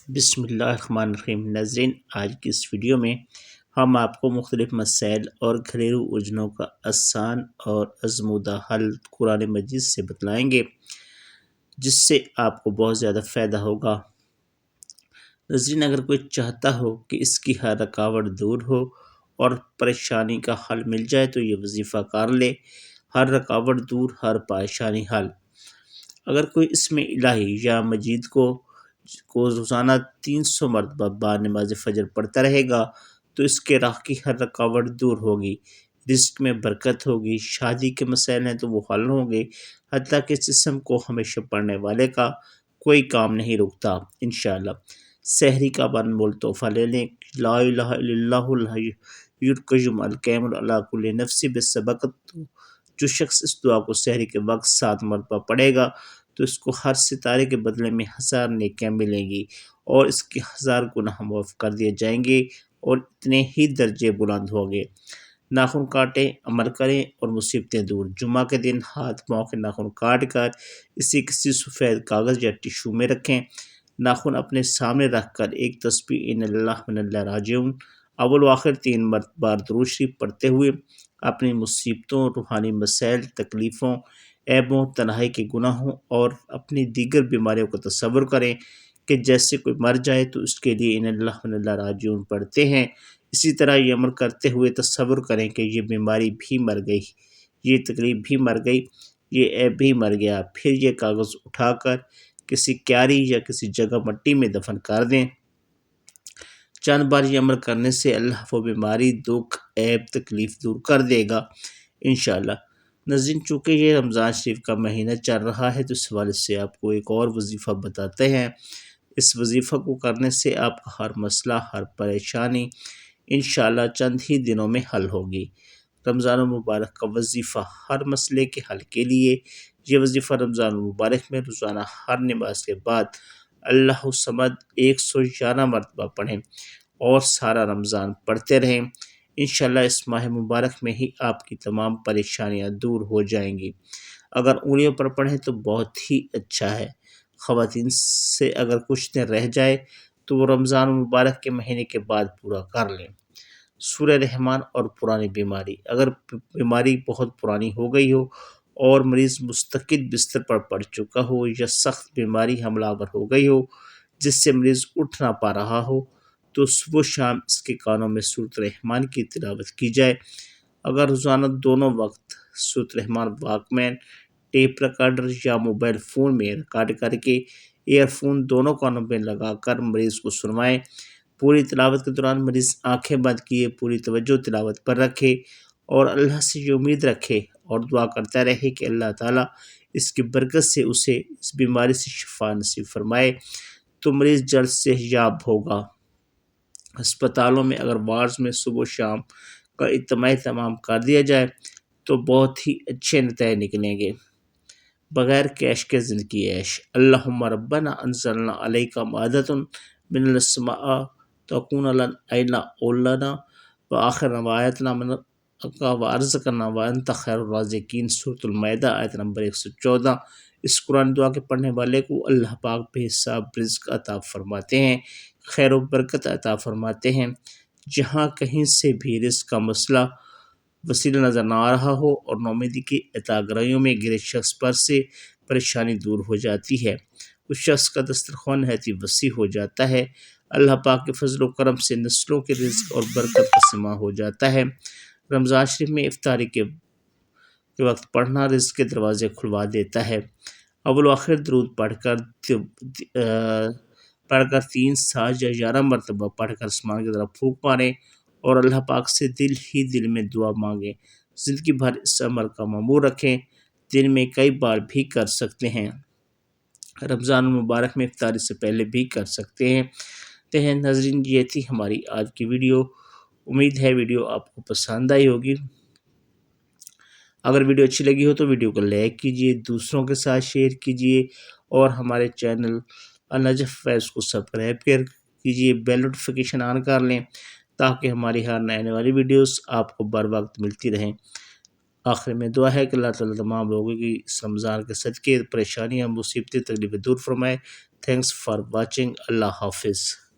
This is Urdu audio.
بسم اللہ الرحمن الرحیم ناظرین، آج کی اس ویڈیو میں ہم آپ کو مختلف مسائل اور گھریلو الجھنوں کا آسان اور آزمودہ حل قرآن مجید سے بتلائیں گے، جس سے آپ کو بہت زیادہ فائدہ ہوگا۔ ناظرین، اگر کوئی چاہتا ہو کہ اس کی ہر رکاوٹ دور ہو اور پریشانی کا حل مل جائے تو یہ وظیفہ کر لے۔ ہر رکاوٹ دور، ہر پریشانی حل۔ اگر کوئی اس میں الہی یا مجید کو روزانہ 300 مرتبہ بعد نماز فجر پڑھتا رہے گا تو اس کے راہ کی ہر رکاوٹ دور ہوگی، رزق میں برکت ہوگی، شادی کے مسائل ہیں تو وہ حل ہوں گے، حتیٰ کہ جسم کو ہمیشہ پڑھنے والے کا کوئی کام نہیں رکتا انشاءاللہ۔ سحری کا بنمول تحفہ لے لیں۔ لا الہ الا اللہ الحی القیوم القیوم علی کل نفس بسبقت۔ جو شخص اس دعا کو سحری کے وقت 7 مرتبہ پڑھے گا تو اس کو ہر ستارے کے بدلے میں 1000 نیکیاں ملیں گی اور اس کے 1000 گناہ معاف کر دیے جائیں گے اور اتنے ہی درجے بلند ہوں گے۔ ناخن کاٹیں، عمل کریں اور مصیبتیں دور۔ جمعہ کے دن ہاتھ پاؤں کے ناخن کاٹ کر اسے کسی سفید کاغذ یا ٹشو میں رکھیں۔ ناخن اپنے سامنے رکھ کر ایک تسبیح ان اللہ من اللہ راجعون اول و آخر 3 بار درود شریف پڑھتے ہوئے اپنی مصیبتوں، روحانی مسائل، تکلیفوں، عیبوں، تنہائی کے گناہوں اور اپنی دیگر بیماریوں کا تصور کریں کہ جیسے کوئی مر جائے تو اس کے لیے ان اللہ من اللہ راجعون پڑھتے ہیں۔ اسی طرح یہ عمل کرتے ہوئے تصور کریں کہ یہ بیماری بھی مر گئی، یہ تکلیف بھی مر گئی، یہ عیب بھی مر گیا۔ پھر یہ کاغذ اٹھا کر کسی کیاری یا کسی جگہ مٹی میں دفن کر دیں۔ چند بار یہ عمل کرنے سے اللہ وہ بیماری، دکھ، عیب، تکلیف دور کر دے گا انشاءاللہ۔ ناظرین، چونکہ یہ رمضان شریف کا مہینہ چل رہا ہے تو اس حوالے سے آپ کو ایک اور وظیفہ بتاتے ہیں۔ اس وظیفہ کو کرنے سے آپ کا ہر مسئلہ، ہر پریشانی انشاءاللہ چند ہی دنوں میں حل ہوگی۔ رمضان المبارک کا وظیفہ ہر مسئلے کے حل کے لیے، یہ وظیفہ رمضان المبارک میں روزانہ ہر نماز کے بعد اللہ الصمد 111 مرتبہ پڑھیں اور سارا رمضان پڑھتے رہیں۔ انشاءاللہ اس ماہ مبارک میں ہی آپ کی تمام پریشانیاں دور ہو جائیں گی۔ اگر انگلیوں پر پڑھیں تو بہت ہی اچھا ہے۔ خواتین سے اگر کچھ دن رہ جائے تو وہ رمضان مبارک کے مہینے کے بعد پورا کر لیں۔ سورہ رحمان اور پرانی بیماری۔ اگر بیماری بہت پرانی ہو گئی ہو اور مریض مستقل بستر پر پڑ چکا ہو یا سخت بیماری حملہ آور ہو گئی ہو جس سے مریض اٹھ نہ پا رہا ہو تو صبح و شام اس کے کانوں میں سورۃ رحمان کی تلاوت کی جائے۔ اگر روزانہ دونوں وقت سورۃ رحمان واک مین، ٹیپ ریکارڈر یا موبائل فون میں ریکارڈ کر کے ایئر فون دونوں کانوں میں لگا کر مریض کو سنوائیں۔ پوری تلاوت کے دوران مریض آنکھیں بند کیے پوری توجہ تلاوت پر رکھے اور اللہ سے یہ امید رکھے اور دعا کرتا رہے کہ اللہ تعالیٰ اس کی برکت سے اسے اس بیماری سے شفا نصیب فرمائے تو مریض جلد سے یاب ہوگا۔ ہسپتالوں میں اگر وارڈز میں صبح و شام کا اجتماعی اہتمام کر دیا جائے تو بہت ہی اچھے نتائج نکلیں گے۔ بغیر کیش کے زندگی عیش۔ اللہم ربنا انزلنا علیک مائدۃ من السماء تکون لنا اولا وآخر روایتنا من وارزقنا وانت خیر الرازقین۔ سورۃ المائدہ آیت نمبر 114۔ اس قرآن دعا کے پڑھنے والے کو اللہ پاک بے حساب رزق عطا فرماتے ہیں، خیر و برکت عطا فرماتے ہیں۔ جہاں کہیں سے بھی رزق کا مسئلہ وسیلہ نظر نہ آ رہا ہو اور نومیدی کی عطا گریوں میں گرے شخص پر سے پریشانی دور ہو جاتی ہے، اس شخص کا دسترخوان نہایت ہی وسیع ہو جاتا ہے۔ اللہ پاک کے فضل و کرم سے نسلوں کے رزق اور برکت کا سماں ہو جاتا ہے۔ رمضان شریف میں افطاری کے وقت پڑھنا رزق کے دروازے کھلوا دیتا ہے۔ اول و آخر درود پڑھ کر 3 ساج یا 11 مرتبہ پڑھ کر آسمان کی طرف پھونک ماریں اور اللہ پاک سے دل ہی دل میں دعا مانگیں۔ زندگی بھر اس عمل کا معمول رکھیں، دن میں کئی بار بھی کر سکتے ہیں، رمضان المبارک میں افطاری سے پہلے بھی کر سکتے ہیں۔ ناظرین، یہ تھی ہماری آج کی ویڈیو۔ امید ہے ویڈیو آپ کو پسند آئی ہوگی۔ اگر ویڈیو اچھی لگی ہو تو ویڈیو کو لائک کیجیے، دوسروں کے ساتھ شیئر کیجیے اور ہمارے چینل النجف فیض کو سبسکرائب کیجیے، بیل نوٹیفیکیشن آن کر لیں تاکہ ہماری ہر نئے آنے والی ویڈیوز آپ کو بر وقت ملتی رہیں۔ آخر میں دعا ہے کہ اللہ تعالیٰ تمام لوگوں کی اس رمضان کے صدقے پریشانیاں، مصیبتیں، تکلیفیں دور فرمائے تھینکس فار واچنگ. اللہ حافظ.